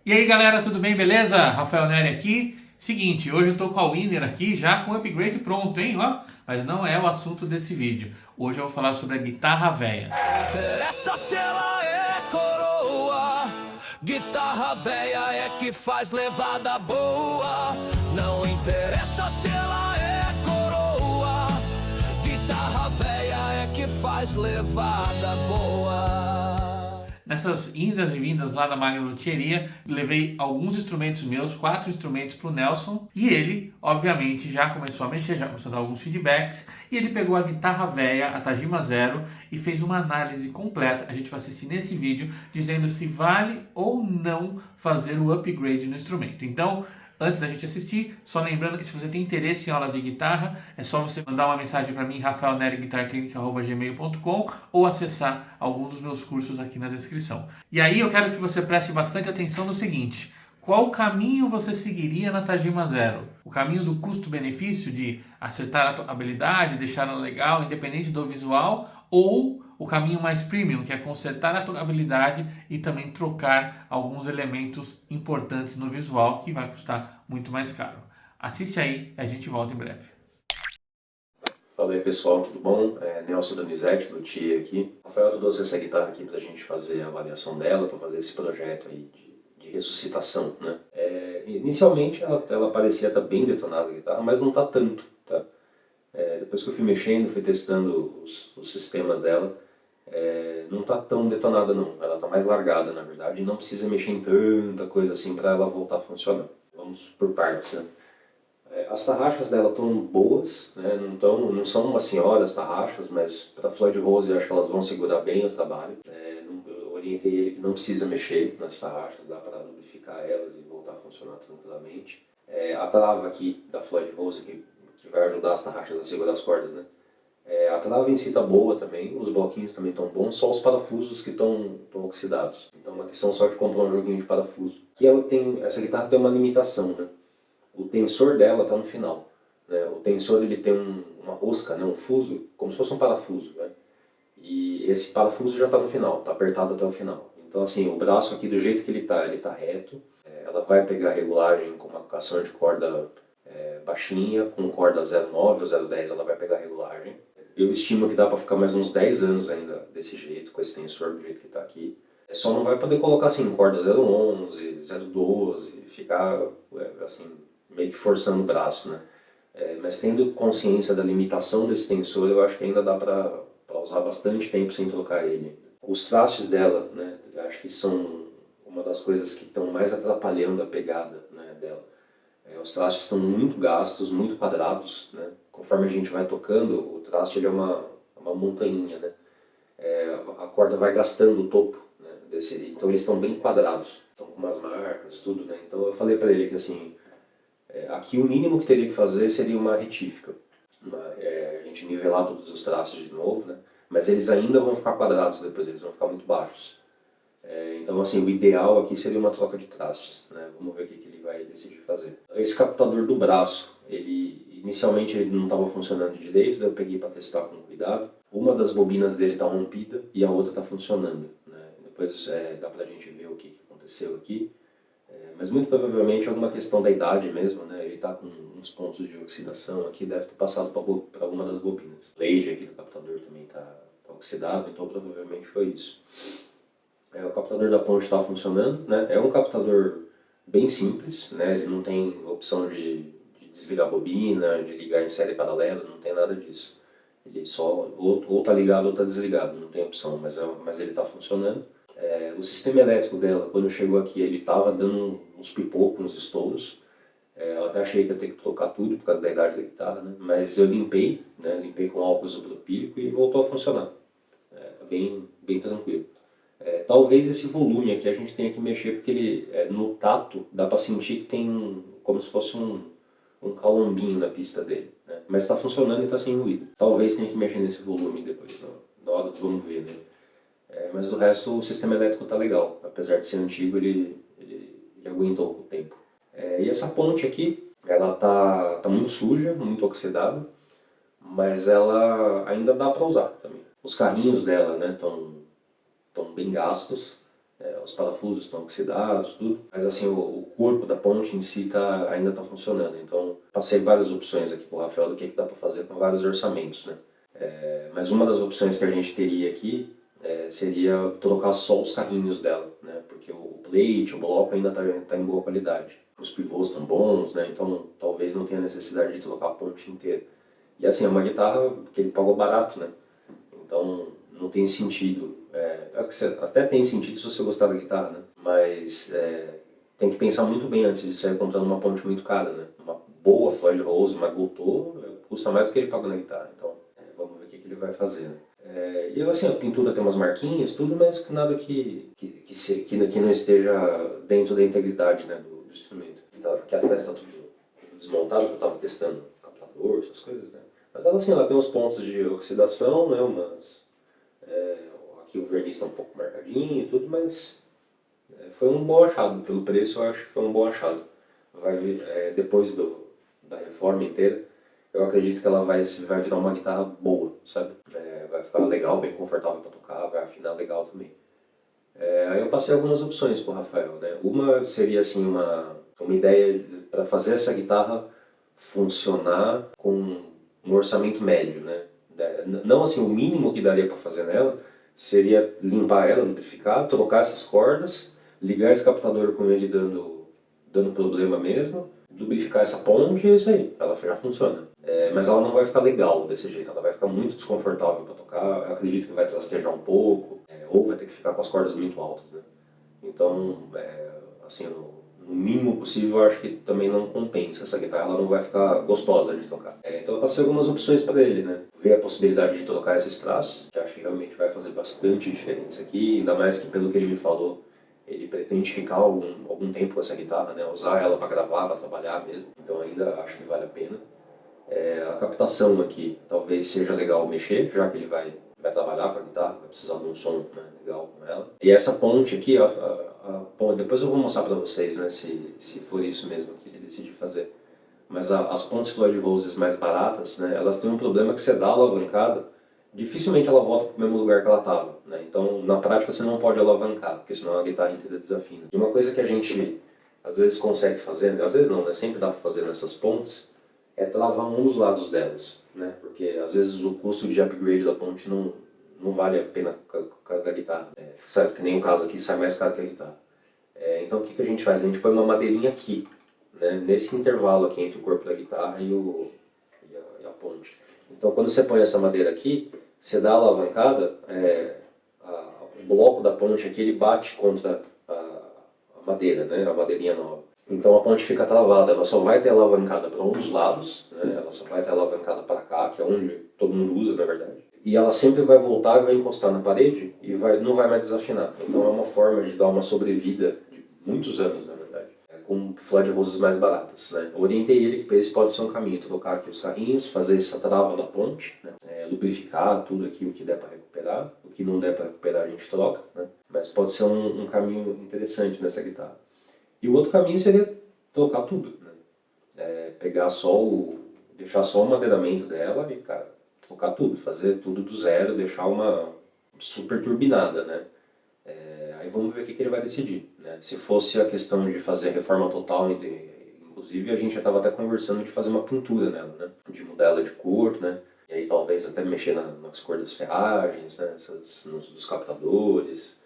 E aí galera, tudo bem, beleza? Rafael Neri aqui. Seguinte, hoje eu tô com a Winner aqui, já com o upgrade pronto, hein? Ó, mas não é o assunto desse vídeo. Hoje eu vou falar sobre a guitarra véia. Interessa se ela é coroa, guitarra véia é que faz levada boa. Não interessa se ela é coroa, guitarra véia é que faz levada boa. Nessas indas e vindas lá da Magna Luthieria, levei alguns instrumentos meus, 4 instrumentos para o Nelson, e ele, obviamente, já começou a mexer, já começou a dar alguns feedbacks, e ele pegou a guitarra véia, a Tajima Zero, e fez uma análise completa. A gente vai assistir nesse vídeo, dizendo se vale ou não fazer o upgrade no instrumento. Então, antes da gente assistir, só lembrando que se você tem interesse em aulas de guitarra, é só você mandar uma mensagem para mim, rafaelneriguitarclinic@gmail.com, ou acessar algum dos meus cursos aqui na descrição. E aí eu quero que você preste bastante atenção no seguinte: qual caminho você seguiria na Tajima Zero? O caminho do custo-benefício, de acertar a tua habilidade, deixar ela legal, independente do visual, ou o caminho mais premium, que é consertar a tua habilidade e também trocar alguns elementos importantes no visual, que vai custar muito mais caro. Assiste aí e a gente volta em breve. Fala aí pessoal, tudo bom? Nelson Donizete, do TIE aqui. Rafael trouxe essa guitarra aqui pra gente fazer a avaliação dela, para fazer esse projeto aí de ressuscitação, né? Inicialmente ela parecia estar bem detonada a guitarra, mas não tá tanto, tá? Depois que eu fui mexendo, fui testando os sistemas dela, não tá tão detonada não, ela tá mais largada na verdade, e não precisa mexer em tanta coisa assim para ela voltar a funcionar. Vamos por partes, né? As tarraxas dela estão boas, né? Não são umas senhoras tarraxas, mas para Floyd Rose eu acho que elas vão segurar bem o trabalho. Eu orientei ele que não precisa mexer nas tarraxas, dá para lubrificar elas e voltar a funcionar tranquilamente. A trava aqui da Floyd Rose, que vai ajudar as tarraxas a segurar as cordas, né? A trava em si está boa também, os bloquinhos também estão bons, só os parafusos que estão oxidados. Então é uma questão só de comprar um joguinho de parafuso. Essa guitarra tem uma limitação, né? O tensor dela está no final, né? O tensor ele tem uma rosca, né? Um fuso, como se fosse um parafuso, né? E esse parafuso já está no final, está apertado até o final. Então assim, o braço aqui do jeito que ele tá reto. Ela vai pegar regulagem com uma marcação de corda baixinha, com corda 0,9 ou 0,10 ela vai pegar regulagem. Eu estimo que dá para ficar mais uns 10 anos ainda desse jeito, com esse tensor do jeito que está aqui. Só não vai poder colocar assim, corda 0,11, 0,12, ficar assim, meio que forçando o braço, né? Mas tendo consciência da limitação desse tensor, eu acho que ainda dá para usar bastante tempo sem trocar ele. Os trastes dela, né, acho que são uma das coisas que estão mais atrapalhando a pegada, né, dela. Os trastes estão muito gastos, muito quadrados, né? Conforme a gente vai tocando, o traste ele é uma montanha, né? A corda vai gastando o topo, né, então eles estão bem quadrados, estão com umas marcas, tudo, né? Então eu falei para ele que assim, aqui o mínimo que teria que fazer seria uma retífica, a gente nivelar todos os traços de novo, né? Mas eles ainda vão ficar quadrados depois, eles vão ficar muito baixos. Então assim, o ideal aqui seria uma troca de trastes, né? Vamos ver o que ele vai decidir fazer. Esse captador do braço, inicialmente ele não estava funcionando direito, daí eu peguei para testar com cuidado. Uma das bobinas dele está rompida e a outra está funcionando, né? Depois dá pra gente ver o que aconteceu aqui. Mas muito provavelmente é alguma questão da idade mesmo, né? Ele está com uns pontos de oxidação aqui, deve ter passado para alguma das bobinas. O blade aqui do captador também está oxidado, então provavelmente foi isso. O captador da ponte está funcionando, né? É um captador bem simples, né? Ele não tem opção de desligar a bobina, de ligar em série paralela, não tem nada disso. Ele só ou está ligado ou está desligado, não tem opção, mas ele está funcionando. O sistema elétrico dela, quando chegou aqui, ele estava dando uns pipocos, uns estouros. Eu até achei que ia ter que trocar tudo por causa da idade da guitarra, né? Mas eu limpei, né? Limpei com álcool isopropílico e voltou a funcionar. Tá bem tranquilo. Talvez esse volume aqui a gente tenha que mexer, porque ele, no tato dá para sentir que tem como se fosse um calombinho na pista dele, né? Mas está funcionando e está sem ruído. Talvez tenha que mexer nesse volume depois, na hora vamos ver, né? Mas do resto o sistema elétrico está legal, apesar de ser antigo ele aguentou o tempo. E essa ponte aqui, ela tá muito suja, muito oxidada, mas ela ainda dá para usar também. Os carrinhos dela, né, estão bem gastos. os parafusos estão oxidados, tudo. Mas assim, o corpo da ponte em si ainda está funcionando. Então, passei várias opções aqui para o Rafael do que dá para fazer com vários orçamentos, né? Mas uma das opções que a gente teria aqui seria trocar só os carrinhos dela, né? Porque o plate, o bloco ainda está em boa qualidade. Os pivôs estão bons, né? Então talvez não tenha necessidade de trocar a ponte inteira. E assim, é uma guitarra que ele pagou barato, né? Então não tem sentido. Até tem sentido se você gostar da guitarra, né? Mas tem que pensar muito bem antes de sair comprando uma ponte muito cara, né? Uma boa Floyd Rose, uma Gotô, custa mais do que ele pagou na guitarra. Então vamos ver o que ele vai fazer, né? E assim, a pintura tem umas marquinhas, tudo, mas nada que não esteja dentro da integridade, né, do instrumento. Que atrás está tudo desmontado, que eu estava testando captador, essas coisas, né? Mas ela, assim, ela tem uns pontos de oxidação, né, aqui o verniz está um pouco marcadinho e tudo, mas foi um bom achado. Pelo preço, eu acho que foi um bom achado. Vai vir, depois da reforma inteira, eu acredito que ela vai virar uma guitarra boa, sabe? Vai ficar legal, bem confortável para tocar, vai afinar legal também. Aí eu passei algumas opções pro Rafael, né? Uma seria assim uma ideia para fazer essa guitarra funcionar com um orçamento médio, né? Não assim, o mínimo que daria para fazer nela seria limpar ela, lubrificar, trocar essas cordas, ligar esse captador com ele dando problema mesmo, lubrificar essa ponte e é isso aí, ela já funciona. Mas ela não vai ficar legal desse jeito, ela vai ficar muito desconfortável para tocar, eu acredito que vai trastejar um pouco, ou vai ter que ficar com as cordas muito altas, né? Então, assim, no mínimo possível, eu acho que também não compensa essa guitarra, ela não vai ficar gostosa de tocar. Então eu passei algumas opções para ele, né? Ver a possibilidade de trocar esses traços, que acho que realmente vai fazer bastante diferença aqui, ainda mais que pelo que ele me falou, ele pretende ficar algum tempo com essa guitarra, né? Usar ela para gravar, para trabalhar mesmo, então ainda acho que vale a pena. A captação aqui talvez seja legal mexer, já que ele vai trabalhar com a guitarra, vai precisar de um som, né, legal com ela. E essa ponte aqui, depois eu vou mostrar para vocês, né, se for isso mesmo que ele decide fazer. Mas as pontes Floyd Roses mais baratas, né, elas têm um problema que você dá a alavancada, dificilmente ela volta para o mesmo lugar que ela estava, né? Então, na prática, você não pode alavancar, porque senão a guitarra inteira desafina. E uma coisa que a gente às vezes consegue fazer, às vezes não, né, sempre dá para fazer nessas pontes, é travar um dos lados delas, né? Porque às vezes o custo de upgrade da ponte não vale a pena por causa da guitarra. Sabe que nem o caso aqui sai mais caro que a guitarra. Então o que a gente faz? A gente põe uma madeirinha aqui, né? Nesse intervalo aqui entre o corpo da guitarra e a ponte. Então quando você põe essa madeira aqui, você dá a alavancada, o bloco da ponte aqui ele bate contra a madeira, né? A madeirinha nova. Então a ponte fica travada, ela só vai ter alavancada para um dos lados, né? Ela só vai ter alavancada para cá, que é onde todo mundo usa, na verdade. E ela sempre vai voltar e vai encostar na parede e não vai mais desafinar. Então é uma forma de dar uma sobrevida de muitos anos, na verdade, com Floyd Roses mais baratas, né? Eu orientei ele que esse pode ser um caminho, trocar aqui os carrinhos, fazer essa trava da ponte, né? Lubrificar tudo aqui, o que der para recuperar, o que não der para recuperar a gente troca, né? Mas pode ser um caminho interessante nessa guitarra. E o outro caminho seria trocar tudo, né? Deixar só o madeiramento dela e, cara, trocar tudo, fazer tudo do zero, deixar uma super turbinada, né? Aí vamos ver o que ele vai decidir, né? Se fosse a questão de fazer a reforma total, inclusive a gente já estava até conversando de fazer uma pintura nela, né? De mudar ela de cor, né? E aí talvez até mexer nas cores das ferragens, né? Dos captadores.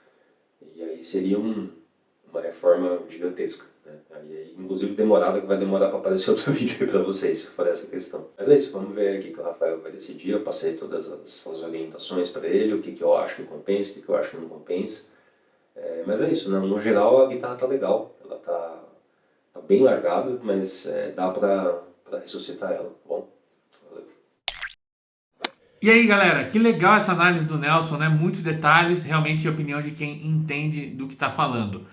E aí seria uma reforma gigantesca, né? Aí, inclusive demorada, que vai demorar para aparecer outro vídeo aí para vocês, se for essa questão. Mas é isso, vamos ver aqui que o Rafael vai decidir. Eu passei todas as orientações para ele, o que eu acho que compensa, o que eu acho que não compensa. Mas é isso, né? No geral a guitarra tá legal, ela tá bem largada, mas dá para ressuscitar ela, tá bom? Valeu. E aí, galera, que legal essa análise do Nelson, né? Muitos detalhes, realmente a opinião de quem entende do que está falando.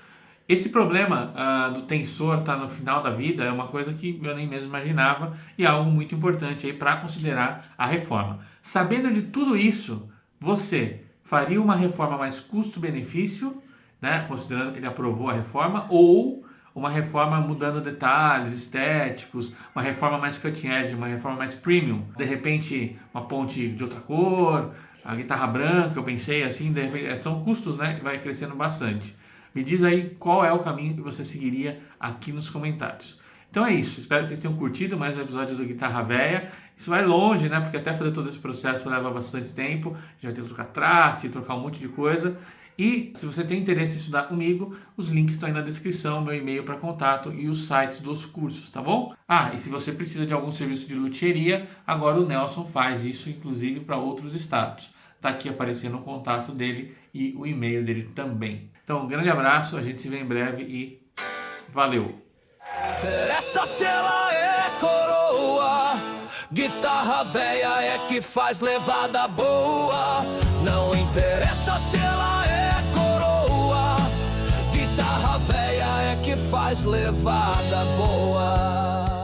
Esse problema do tensor estar no final da vida é uma coisa que eu nem mesmo imaginava e é algo muito importante aí para considerar a reforma. Sabendo de tudo isso, você faria uma reforma mais custo-benefício, né? Considerando que ele aprovou a reforma, ou uma reforma mudando detalhes estéticos, uma reforma mais cutting edge, uma reforma mais premium, de repente uma ponte de outra cor, a guitarra branca, eu pensei assim, de repente, são custos, né, que vai crescendo bastante. Me diz aí qual é o caminho que você seguiria aqui nos comentários. Então é isso, espero que vocês tenham curtido mais um episódio do Guitarra Véia. Isso vai longe, né? Porque até fazer todo esse processo leva bastante tempo. A gente vai ter que trocar traste, trocar um monte de coisa. E se você tem interesse em estudar comigo, os links estão aí na descrição, meu e-mail para contato e os sites dos cursos, tá bom? E se você precisa de algum serviço de luthieria, agora o Nelson faz isso, inclusive para outros estados. Tá aqui aparecendo o contato dele e o e-mail dele também. Então, um grande abraço, a gente se vê em breve e valeu! Interessa se ela é coroa, guitarra véia é que faz levada boa. Não interessa se ela é coroa, guitarra véia é que faz levada boa.